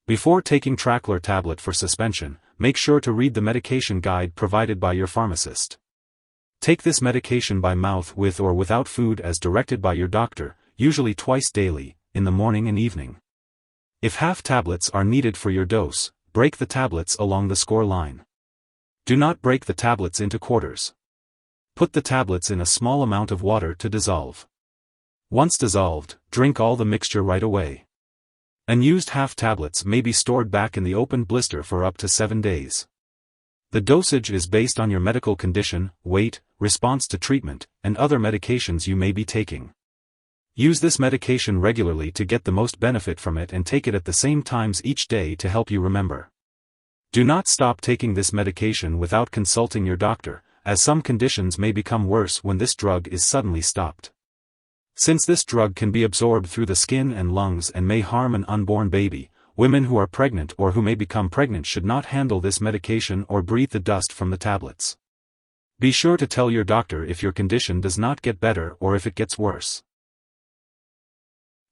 Before taking Tracleer Tablet for suspension, make sure to read the medication guide provided by your pharmacist. Take this medication by mouth with or without food as directed by your doctor, usually twice daily, in the morning and evening. If half tablets are needed for your dose, break the tablets along the score line. Do not break the tablets into quarters. Put the tablets in a small amount of water to dissolve. Once dissolved, drink all the mixture right away. Unused half tablets may be stored back in the open blister for up to 7 days. The dosage is based on your medical condition, weight, response to treatment, and other medications you may be taking. Use this medication regularly to get the most benefit from it and take it at the same times each day to help you remember. Do not stop taking this medication without consulting your doctor, as some conditions may become worse when this drug is suddenly stopped. Since this drug can be absorbed through the skin and lungs and may harm an unborn baby, women who are pregnant or who may become pregnant should not handle this medication or breathe the dust from the tablets. Be sure to tell your doctor if your condition does not get better or if it gets worse.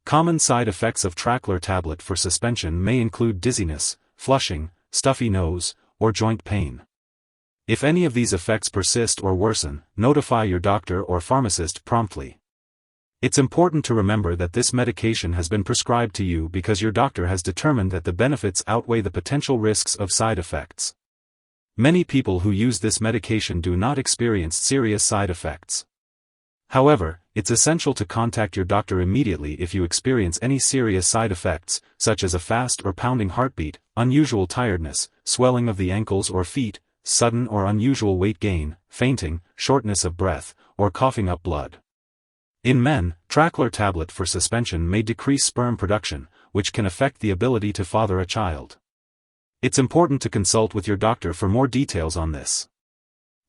Common side effects of Tracleer Tablet for suspension may include dizziness, flushing, stuffy nose, or joint pain. If any of these effects persist or worsen, notify your doctor or pharmacist promptly. It's important to remember that this medication has been prescribed to you because your doctor has determined that the benefits outweigh the potential risks of side effects. Many people who use this medication do not experience serious side effects. However, it's essential to contact your doctor immediately if you experience any serious side effects, such as a fast or pounding heartbeat, unusual tiredness, swelling of the ankles or feet, sudden or unusual weight gain, fainting, shortness of breath, or coughing up blood. In men, Tracleer Tablet for suspension may decrease sperm production, which can affect the ability to father a child. It's important to consult with your doctor for more details on this.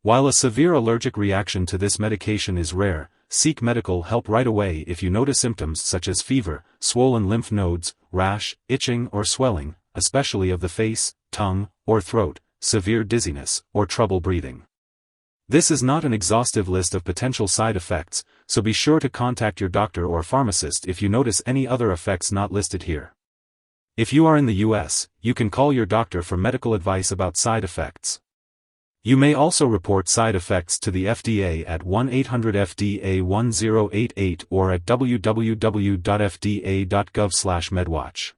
While a severe allergic reaction to this medication is rare, seek medical help right away if you notice symptoms such as fever, swollen lymph nodes, rash, itching or swelling, especially of the face, tongue, or throat, severe dizziness, or trouble breathing. This is not an exhaustive list of potential side effects, so be sure to contact your doctor or pharmacist if you notice any other effects not listed here. If you are in the US, you can call your doctor for medical advice about side effects. You may also report side effects to the FDA at 1-800-FDA-1088 or at www.fda.gov/medwatch.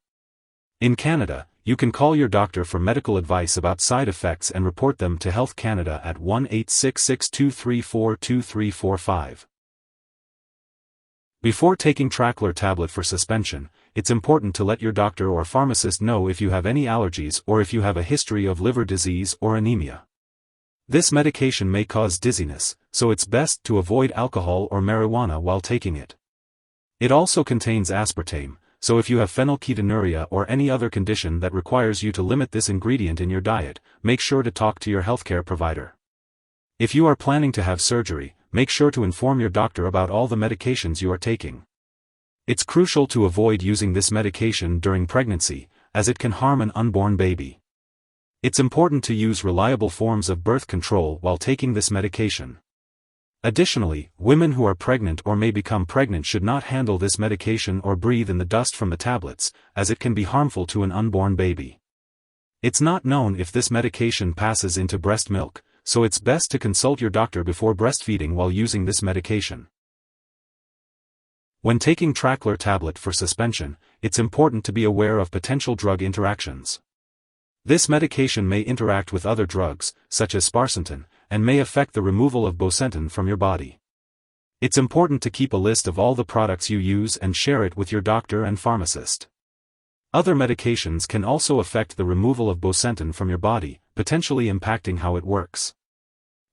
In Canada, you can call your doctor for medical advice about side effects and report them to Health Canada at 1-866-234-2345. Before taking Tracleer Tablet for suspension, it's important to let your doctor or pharmacist know if you have any allergies or if you have a history of liver disease or anemia. This medication may cause dizziness, so it's best to avoid alcohol or marijuana while taking it. It also contains aspartame, so if you have phenylketonuria or any other condition that requires you to limit this ingredient in your diet, make sure to talk to your healthcare provider. If you are planning to have surgery, make sure to inform your doctor about all the medications you are taking. It's crucial to avoid using this medication during pregnancy, as it can harm an unborn baby. It's important to use reliable forms of birth control while taking this medication. Additionally, women who are pregnant or may become pregnant should not handle this medication or breathe in the dust from the tablets, as it can be harmful to an unborn baby. It's not known if this medication passes into breast milk, so it's best to consult your doctor before breastfeeding while using this medication. When taking Tracleer Tablet for suspension, it's important to be aware of potential drug interactions. This medication may interact with other drugs, such as sparsentan, and may affect the removal of bosentan from your body. It's important to keep a list of all the products you use and share it with your doctor and pharmacist. Other medications can also affect the removal of bosentan from your body, potentially impacting how it works.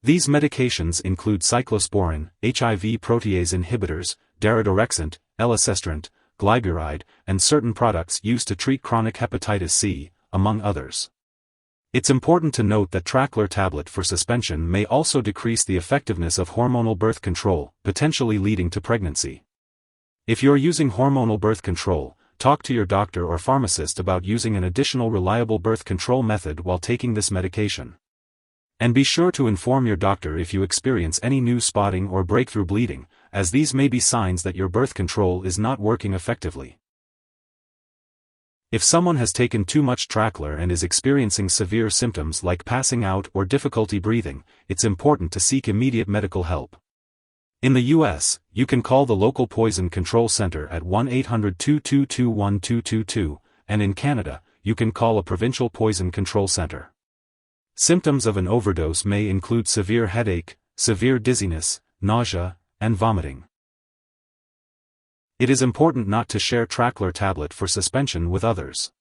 These medications include cyclosporin, HIV protease inhibitors, daridorexant, elacestrant, glyburide, and certain products used to treat chronic hepatitis C, among others. It's important to note that Tracleer Tablet for suspension may also decrease the effectiveness of hormonal birth control, potentially leading to pregnancy. If you're using hormonal birth control, talk to your doctor or pharmacist about using an additional reliable birth control method while taking this medication. And be sure to inform your doctor if you experience any new spotting or breakthrough bleeding, as these may be signs that your birth control is not working effectively. If someone has taken too much Tracleer and is experiencing severe symptoms like passing out or difficulty breathing, it's important to seek immediate medical help. In the US, you can call the local poison control center at 1-800-222-1222, and in Canada, you can call a provincial poison control center. Symptoms of an overdose may include severe headache, severe dizziness, nausea, and vomiting. It is important not to share Tracleer Tablet for suspension with others.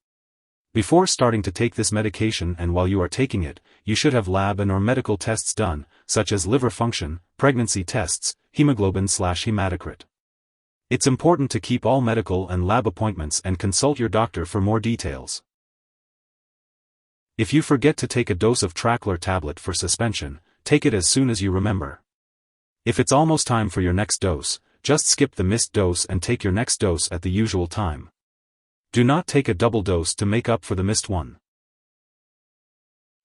Before starting to take this medication and while you are taking it, you should have lab and/or medical tests done, such as liver function, pregnancy tests, hemoglobin/hematocrit. It's important to keep all medical and lab appointments and consult your doctor for more details. If you forget to take a dose of Tracleer Tablet for suspension, take it as soon as you remember. If it's almost time for your next dose, just skip the missed dose and take your next dose at the usual time. Do not take a double dose to make up for the missed one.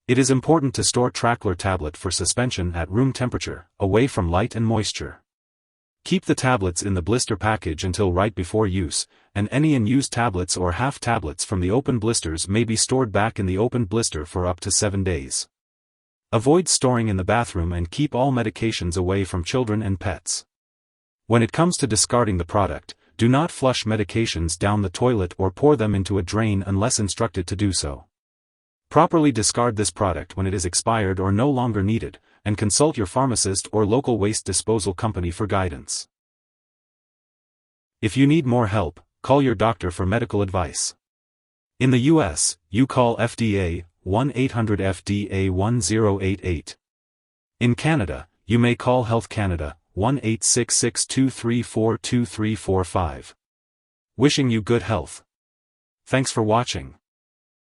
It is important to store Tracleer Tablet for suspension at room temperature, away from light and moisture. Keep the tablets in the blister package until right before use, and any unused tablets or half tablets from the open blisters may be stored back in the opened blister for up to 7 days. Avoid storing in the bathroom and keep all medications away from children and pets. When it comes to discarding the product, do not flush medications down the toilet or pour them into a drain unless instructed to do so. Properly discard this product when it is expired or no longer needed, and consult your pharmacist or local waste disposal company for guidance. If you need more help, call your doctor for medical advice. In the US, you call FDA, 1-800-FDA-1088. In Canada, you may call Health Canada, 1-866-234-2345. Wishing you good health. Thanks for watching.